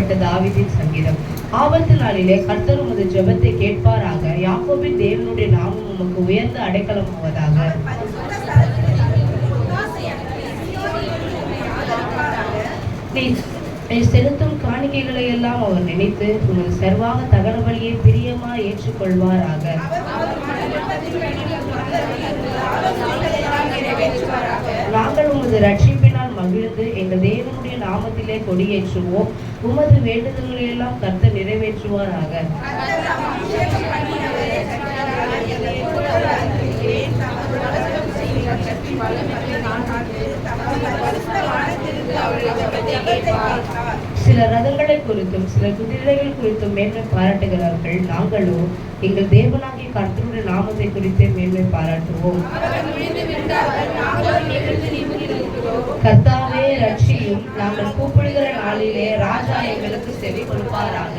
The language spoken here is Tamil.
எழுதப்பட்ட தாவீதின் சங்கீதம். ஆபத்து நாளிலே கர்த்தர் உமது ஜெபத்தை கேட்பாராக. யாக்கோபின் தேவனுடைய நாமம் உமக்கு உயர்ந்த அடைக்கலமாவதாக. நீ செலுத்தும் காணிக்கைகளை எல்லாம் அவர் நினைத்து உமது சர்வாங்க தகன பலியை பிரியமா ஏற்றுக்கொள்வாராக. நாங்கள் உமது ரட்சிப்பினால் மகிழ்ந்து எங்கள் தேவனுடைய நாமத்திலே கொடியேற்றுவோம். உமது வேண்டுதல்களை எல்லாம் கர்த்தர் நிறைவேற்றுவாராக. சில ரதங்களை குறித்தும் சில குதிரைகள் குறித்தும் மேன்மை பாராட்டுகிறார்கள். நாங்களோ எங்கள் தேவனாகிய கர்த்தருடைய நாமத்தை குறித்து மேன்மை பாராட்டுவோம். கர்த்தாவே ரட்சியும். நாங்கள் கூப்பிடுகிற நாளிலே ராஜா எங்களுக்கு செவி கொடுப்பாராக.